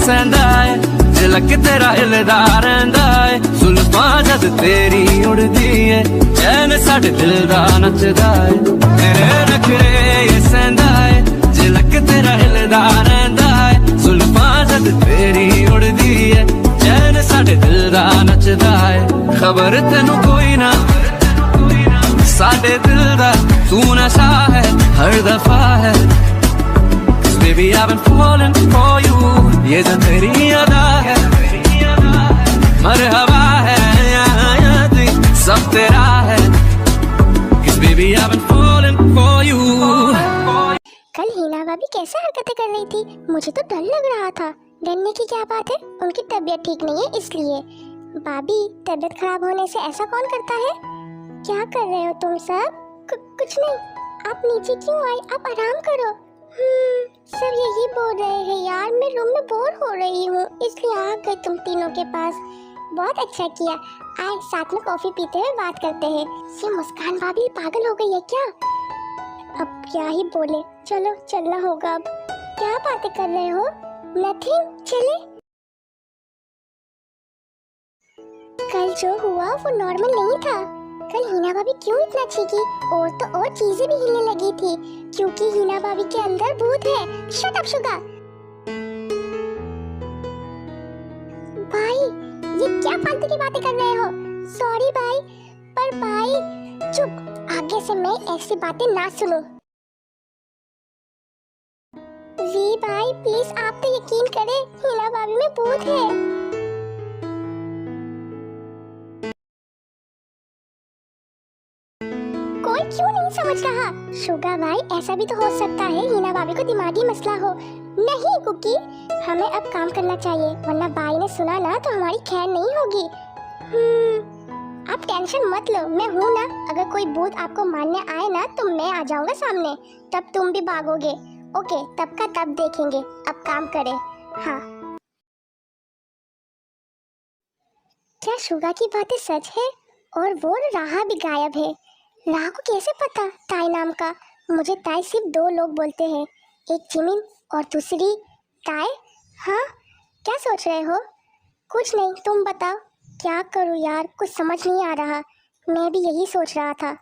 सहंदा है, झलक तेरा हिलदा रहिंदा है, जुल्फां जद तेरी उड़दी है, चैन साडे दिल दा नचदा है, तेरे नखरे ये सहंदा है, झलक तेरा हिलदा रहिंदा है, जुल्फां जद तेरी उड़दी है, चैन साडे दिल दा नचदा है, खबर तेनू कोई ना साडे दिल दा तू नशा है हर दफा है, baby I've been falling for you, ये जो तेरी अदा है मरहबा है, सब तेरा है, baby I've been falling for you। कल हिना भाभी कैसे हरकतें कर रही थी, मुझे तो डर लग रहा था। डरने की क्या बात है, उनकी तबीयत ठीक नहीं है इसलिए। भाभी तबीयत खराब होने से ऐसा कौन करता है? क्या कर रहे हो तुम सब? कुछ नहीं, आप नीचे क्यों आई, आप आराम करो। सब यही बोल रहे हैं यार, मैं रूम में बोर हो रही हूँ इसलिए आ गए तुम तीनों के पास। बहुत अच्छा किया, आए साथ में कॉफी पीते हुए बात करते हैं। ये मुस्कान भाभी पागल हो गई है क्या? अब क्या ही बोले, चलो चलना होगा अब। क्या बातें कर रहे हो? नथिंग, चले। कल जो हुआ वो नॉर्मल नहीं था। कल हिना भाभी क्यों इतना चीखी, और तो और चीजें भी हिलने लगी थी, क्योंकि हिना भाभी के अंदर भूत है। Shut up Suga. भाई ये क्या फालतू की बातें कर रहे हो? सॉरी भाई, पर भाई चुप, आगे से मैं ऐसी बातें ना सुनूं। वी भाई प्लीज आप तो यकीन करें, हिना भाभी में भूत है। कोई क्यों नहीं समझ रहा? शुगा भाई ऐसा भी तो हो सकता है हिना भाभी को दिमागी मसला हो। नहीं कुकी, हमें अब काम करना चाहिए, वरना भाई ने सुना ना तो हमारी खैर नहीं होगी। आप टेंशन मत लो, मैं हूँ ना। अगर कोई भूत आपको मारने आए ना तो मैं आ जाऊंगा सामने, तब तुम भी भागोगे। ओके, तब का तब देखेंगे, अब काम करें। हाँ, क्या शुगा की बातें सच है? और वो राहा भी गायब है। राह को कैसे पता ताई नाम का? मुझे ताई सिर्फ दो लोग बोलते हैं, एक जिमिन और दूसरी ताई। हाँ, क्या सोच रहे हो? कुछ नहीं, तुम बताओ। क्या करूँ यार, कुछ समझ नहीं आ रहा। मैं भी यही सोच रहा था।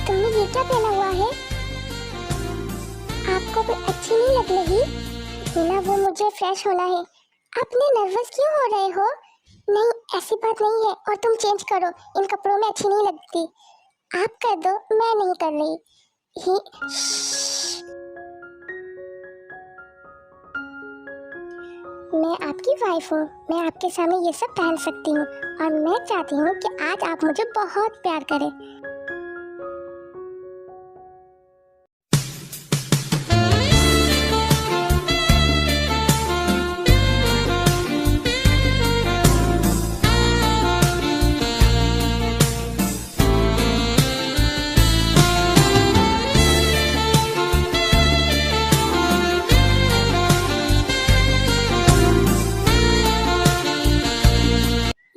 तुमने ये क्या पहना हुआ है? आपको भी अच्छी नहीं लग रही? हिना, वो मुझे फ्रेश होना है। अपने नर्वस क्यों हो रहे हो? नहीं, ऐसी बात नहीं है, और तुम चेंज करो, इन कपड़ों में अच्छी नहीं लगती। आप कर दो, मैं नहीं कर रही। मैं आपकी वाइफ हूँ, मैं आपके सामने ये सब पहन सकती हूँ, और मैं चाहती हूँ कि आज आप मुझे बहुत प्यार करें।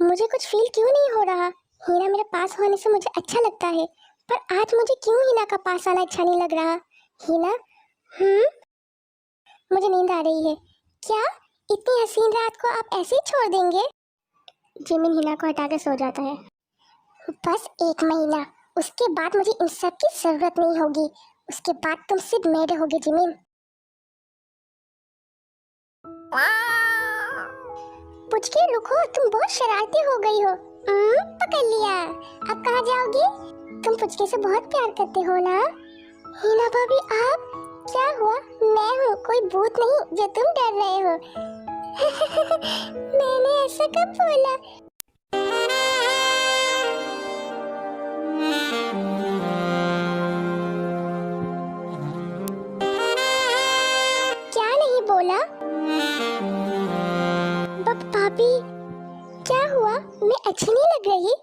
मुझे कुछ फील क्यों नहीं हो रहा? हीना मेरे पास होने से मुझे अच्छा लगता है, पर आज मुझे क्यों हीना का पास आना अच्छा नहीं लग रहा? हीना, मुझे नींद आ रही है। क्या इतनी हसीन रात को आप ऐसे ही छोड़ देंगे? जिमिन हीना को हटा के सो जाता है। बस 1 महीना, उसके बाद मुझे इन सब की जरूरत नहीं होगी। उसके बाद तुम सिर्फ मेरे होगे जिमिन। पुचके रुको, तुम बहुत शरारती हो गई हो। पकड़ लिया। अब कहाँ जाओगी? तुम पुचके से बहुत प्यार करते हो ना? हीना भाभी, आप? क्या हुआ? मैं हूँ, कोई भूत नहीं जो तुम डर रहे हो। मैंने ऐसा कब बोला? क्या नहीं बोला? भाभी क्या हुआ? मैं अच्छी नहीं लग रही?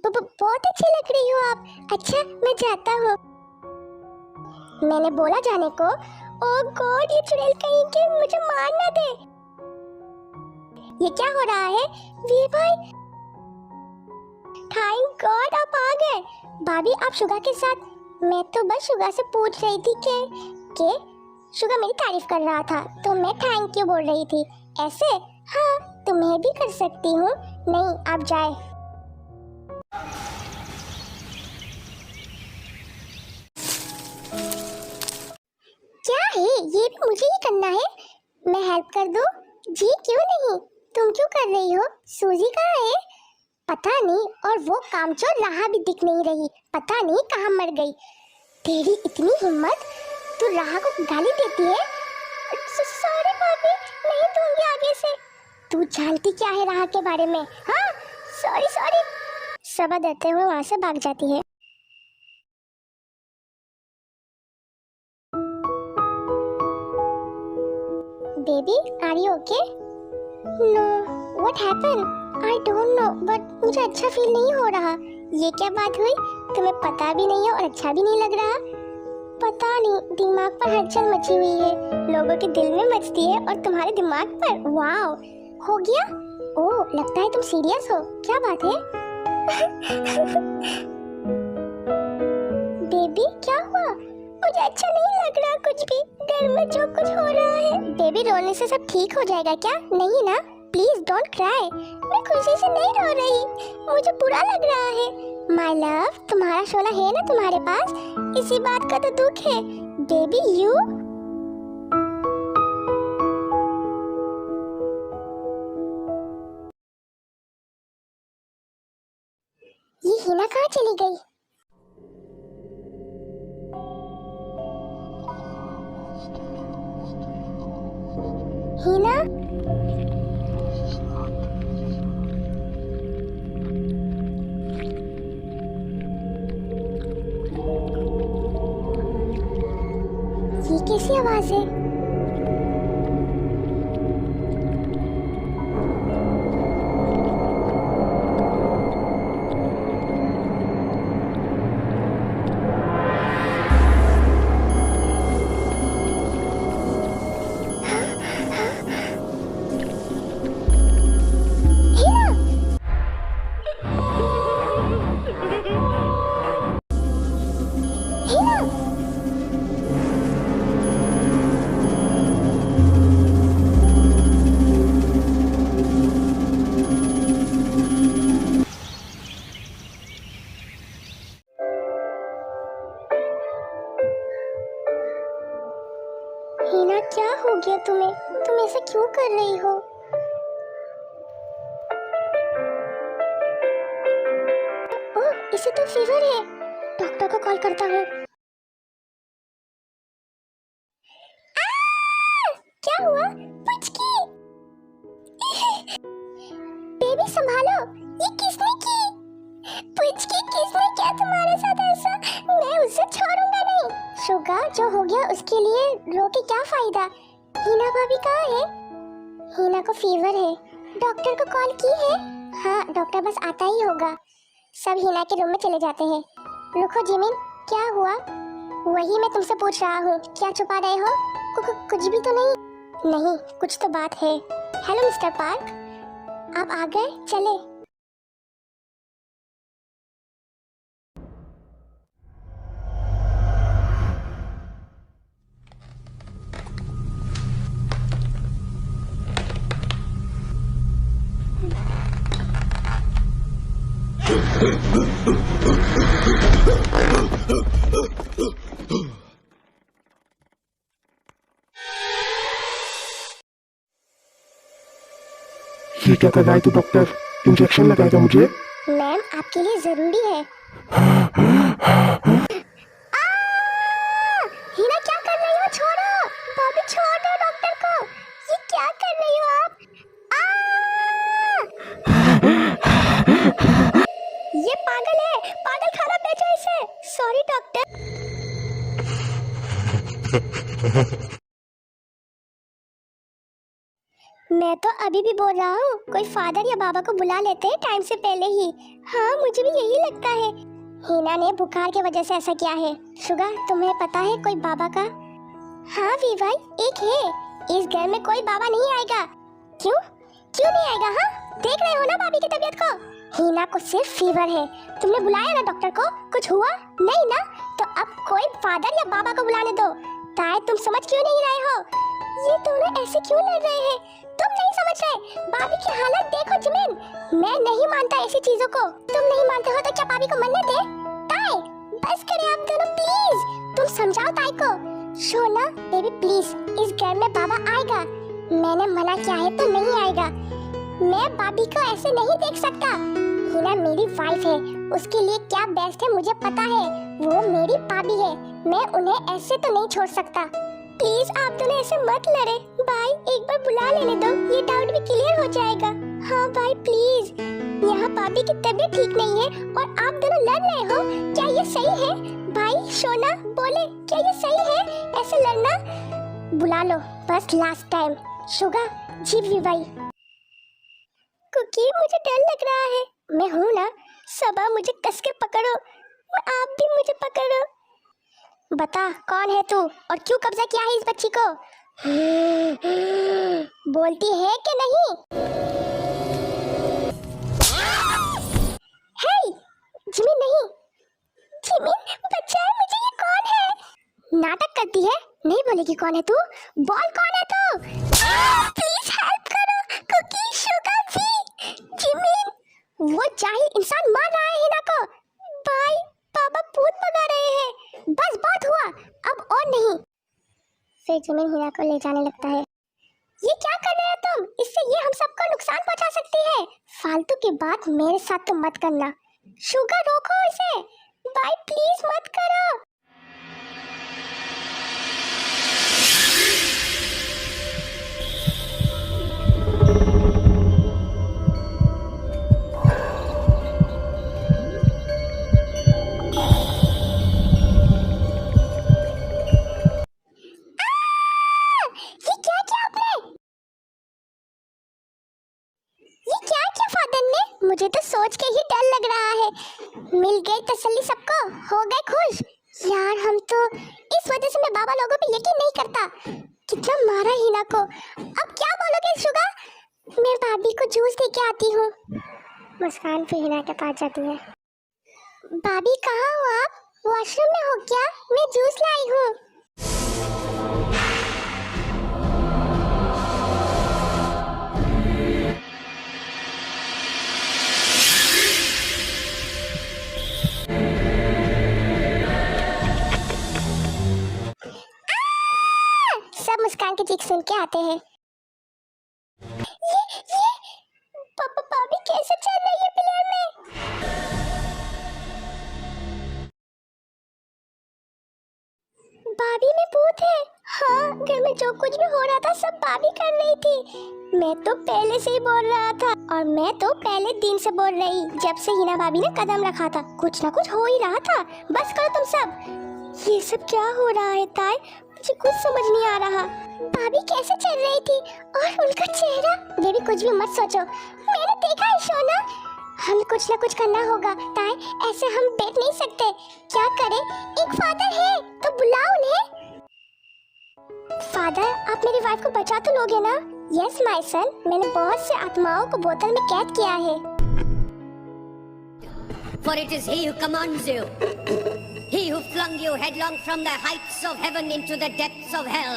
बहुत अच्छी लग रही हो आप। अच्छा मैं जाता हूँ। मैंने बोला जाने को। ओह गॉड, ये चुड़ैल कहीं के मुझे मार ना दे। ये क्या हो रहा है वीर भाई? थैंक गॉड आप आ गए। भाभी आप शुगा के साथ? मैं तो बस शुगा से पूछ रही थी कि शुगा मेरी तारीफ कर रहा था तो मैं थैंक यू बोल रही थी। ऐसे? हाँ तो मैं भी कर सकती हूँ। नहीं आप जाए। क्या है ये भी मुझे ही करना है? मैं हेल्प कर दूँ? जी क्यों नहीं। तुम क्यों कर रही हो? सूजी कहाँ है? पता नहीं। और वो कामचोर राहा भी दिख नहीं रही। पता नहीं कहाँ मर गई। तेरी इतनी हिम्मत, तू राहा को गाली देती है? सॉरी भाभी, नहीं दूंगी आगे से। तू जानती क्या है राहा के बारे में? हाँ सॉरी सॉरी। सबा देते हुए वहाँ से भाग जाती है। Baby are you okay? No what happened? I don't know but मुझे अच्छा फील नहीं हो रहा। ये क्या बात हुई? तुम्हें पता भी नहीं है और अच्छा भी नहीं लग रहा? पता नहीं, दिमाग पर हलचल मची हुई है। लोगों के दिल में मचती है और तुम्हारे दिमाग पर। वाओ, हो गया? ओह लगता है तुम सीरियस हो। क्या बात है? बेबी क्या हुआ? मुझे अच्छा नहीं लग रहा कुछ भी। घर में जो कुछ हो रहा है। बेबी रोने से सब ठीक हो जाएगा क्या? नहीं ना? Please don't cry. मैं खुशी से नहीं रो रही, मुझे बुरा लग रहा है। माय लव, तुम्हारा शोला है ना तुम्हारे पास? इसी बात का तो दुख है। बेबी यू ये हिना कहाँ चली गई? हिना ये कैसी आवाज है? हिना क्या हो गया तुम्हें? तुम ऐसा क्यों कर रही हो? ओह इसे तो फीवर है। डॉक्टर को कॉल करता हूँ। क्या हुआ? पुचकी बेबी संभालो। ये किसने की? पुचकी किसने किया तुम्हारे साथ ऐसा? मैं उसे छोड़ूंगा नहीं। शुगा जो हो गया उसके लिए रो के क्या फायदा? हिना भाभी कहाँ है? हिना को फीवर है। डॉक्टर को कॉल की है? हाँ डॉक्टर बस आता ही होगा। सब हिना के रूम में चले जाते हैं। रुको जिमिन, क्या हुआ? वही मैं तुमसे पूछ रहा हूँ, क्या छुपा रहे हो? कुछ भी तो नहीं? नहीं कुछ तो बात है। हेलो मिस्टर पार्क, आप आ गए? चले। ये क्या कर रहा है तू डॉक्टर? इंजेक्शन लगाएगा मुझे? मैम आपके लिए जरूरी है। हिना क्या कर रही हो? छोड़ो भाभी, छोड़ दो डॉक्टर को। ये क्या कर रही हो आप? ये पागल है, पागल खाना बेचो इसे। Sorry doctor. मैं तो अभी भी बोल रहा हूँ कोई फादर या बाबा को बुला लेते हैं टाइम से पहले ही। हाँ मुझे भी यही लगता है। हिना ने बुखार की वजह से ऐसा किया है। शुगा तुम्हें पता है कोई बाबा का? हाँ वी भाई एक है। इस घर में कोई बाबा नहीं आएगा। क्यों क्यों नहीं आएगा? हाँ देख रहे हो ना भाभी की तबीयत को। हिना को सिर्फ फीवर है। तुमने बुलाया ना डॉक्टर को? कुछ हुआ नहीं ना? तो अब कोई फादर या बाबा को बुलाने दो। ताए तुम समझ क्यों नहीं रहे हो? ये दोनों ऐसे क्यों लड़ रहे हैं? तुम नहीं समझ रहे? भाभी की हालत देखो जिमिन। मैं नहीं मानता ऐसी चीजों को। तुम नहीं मानते हो तो क्या भाभी को मरने दे? ताए बस करें आप दोनों प्लीज। तुम समझाओ ताए को। शोना बेबी प्लीज, इस घर में बाबा आएगा। मैंने मना किया है तो नहीं आएगा। मैं भाभी को ऐसे नहीं देख सकता। हिना मेरी वाइफ है, उसके लिए क्या बेस्ट है मुझे पता है। वो मेरी भाभी है, मैं उन्हें ऐसे तो नहीं छोड़ सकता। प्लीज आप दोनों ऐसे मत लड़े। भाई एक बार बुला लेने दो, ये डाउट भी क्लियर हो जाएगा। हाँ भाई प्लीज। यहाँ भाभी की तबीयत ठीक नहीं है और आप दोनों लड़ रहे हो। क्या ये सही है? भाई शोना बोले क्या ये सही है ऐसे लड़ना? बुला लो बस लास्ट टाइम। शुगा जी भाई। कुकी मुझे डर लग रहा है। मैं हूँ ना। सबा मुझे कस के पकड़ो, आप भी मुझे पकड़ो। बता कौन है तू और क्यों कब्जा किया है इस बच्ची को? बोलती है कि नहीं? हे जिमिन नहीं। जिमिन बचाए मुझे। ये कौन है? नाटक करती है, नहीं बोलेगी कौन है तू? बोल कौन है तू? प्लीज हेल्प करो। कुकी शुगा भी। जिमिन वो जाहिल इंसान मार रहा है हिना को। भाई पापा भूत भगा रहे हैं। बस बहुत हुआ, अब और नहीं। फिर जिमिन हिना को ले जाने लगता है। ये क्या कर रहे हो तुम? इससे ये हम सबको नुकसान पहुंचा सकती है। फालतू की बात मेरे साथ तो मत करना। शुगर रोको इसे। भाई प्लीज मत करो। मुझे तो सोच के ही डर लग रहा है। मिल गई तसल्ली सबको, हो गए खुश। यार हम तो इस वजह से मैं बाबा लोगों पे यकीन नहीं करता। कितना मारा हिना को। अब क्या बोलोगे शुगा? मैं भाभी को जूस दे के आती हूँ। मुस्कान फिर हिना के पास जाती है। भाभी कहाँ हो आप? वॉशरूम में हो क्या? मैं जूस लाई हूँ। मुस्कान की चीख सुन के आते हैं। ये पापा भाभी कैसे चल रही है प्लेन में? भाभी में भूत है। हाँ घर में जो कुछ भी हो रहा था सब भाभी कर रही थी। मैं तो पहले से ही बोल रहा था और मैं तो पहले दिन से बोल रही जब से हिना भाभी ने कदम रखा था। कुछ ना कुछ हो ही रहा था। बस करो तुम सब। ये सब क्या हो रहा है ताई? मुझे कुछ समझ नहीं आ रहा। भाभी कैसे चल रही थी और उनका चेहरा। बेबी कुछ भी मत सोचो, मैंने देखा है शोना। हम कुछ ना कुछ करना होगा ताई, ऐसे हम बैठ नहीं सकते। क्या करें? एक फादर है तो बुलाओ उन्हें। फादर आप मेरी वाइफ को बचा तो लोगे ना? यस माय सन, मैंने बहुत से आत्माओं को बोतल में कैद किया है। For it is he who commands you. He who flung you headlong from the heights of heaven into the depths of hell.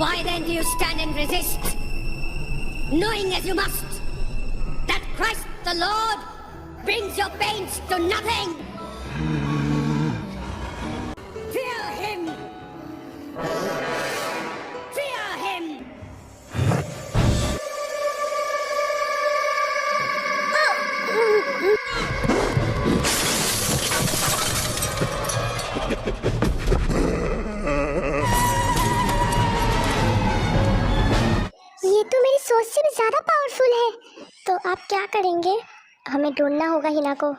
Why then do you stand and resist? Knowing as you must that Christ the Lord brings your pains to nothing. Fear him. Fear him. ये तो मेरी सोच से भी ज्यादा powerful है। तो आप क्या करेंगे? हमें ढूंढना होगा हिना को।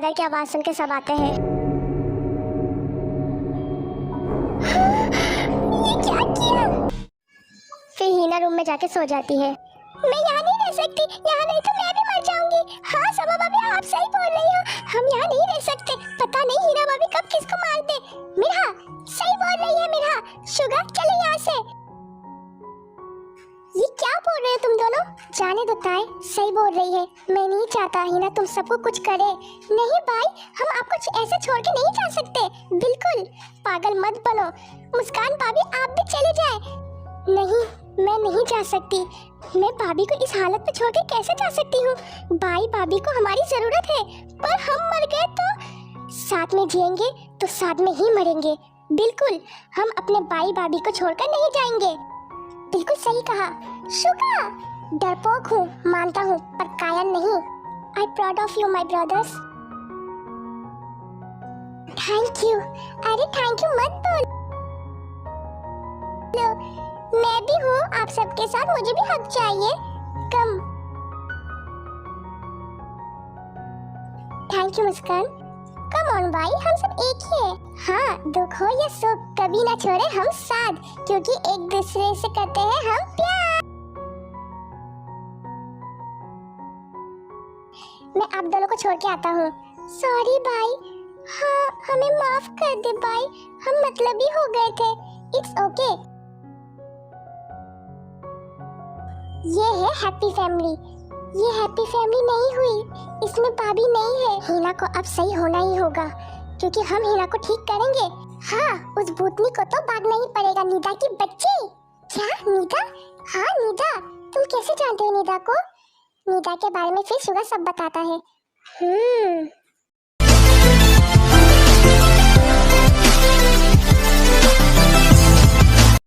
फादर की आवाज सुन के सब आते हैं। ये क्या किया? फिर हिना रूम में जाके सो जाती है। मैं यहाँ नहीं रह सकती, यहाँ नहीं तो मैं भी मर जाऊंगी। हाँ समा भाभी, आप सही बोल रही हो, हम यहाँ नहीं रह सकते। पता नहीं हिना भाभी कब किसको मार दे। मिर्हा सही बोल रही है मिर्हा। शुगर चले यहाँ से। ये क्या बोल रहे हो तुम दोनों? जाने दो ताई, सही बोल रही है। मैं नहीं चाहता हिना तुम सबको कुछ करे। नहीं भाई, हम आपको ऐसे छोड़ के नहीं जा सकते। बिल्कुल पागल मत बनो। मुस्कान भाभी आप भी चले जाए। नहीं, मैं नहीं जा सकती। मैं भाभी को इस हालत में छोड़ के कैसे जा सकती हूँ? भाई भाभी को हमारी जरूरत है, पर हम मर गए तो साथ में जिएंगे तो साथ में ही मरेंगे। बिल्कुल, हम अपने भाई भाभी को छोड़कर नहीं जाएंगे। बिल्कुल सही कहा शुगा। डरपोक हूँ मानता हूँ, पर कायर नहीं। I proud of you my brothers. Thank you. अरे थैंक यू मत बोल। मैं भी हूँ आप सबके साथ, मुझे भी हक चाहिए। Come. Thank you Muskan. Come on भाई, हम सब एक ही हैं। हाँ, दुख हो या सुख कभी ना छोड़े हम साथ, क्योंकि एक दूसरे से करते हैं हम प्यार। मैं आप दोनों को छोड़ के आता हूँ। सॉरी भाई। हाँ, हमें माफ कर दे भाई, हम मतलबी हो गए थे। It's okay. ये है हैप्पी फैमिली। ये हैप्पी फैमिली नहीं हुई, इसमें भाभी नहीं है। हिना को अब सही होना ही होगा, क्योंकि हम हिना को ठीक करेंगे। हाँ, उस भूतनी को तो भागना ही पड़ेगा। निदा की बच्ची। क्या निदा? हाँ निदा। तुम कैसे जानते हो निदा को? निदा के बारे में फिर शुगर सब बताता है।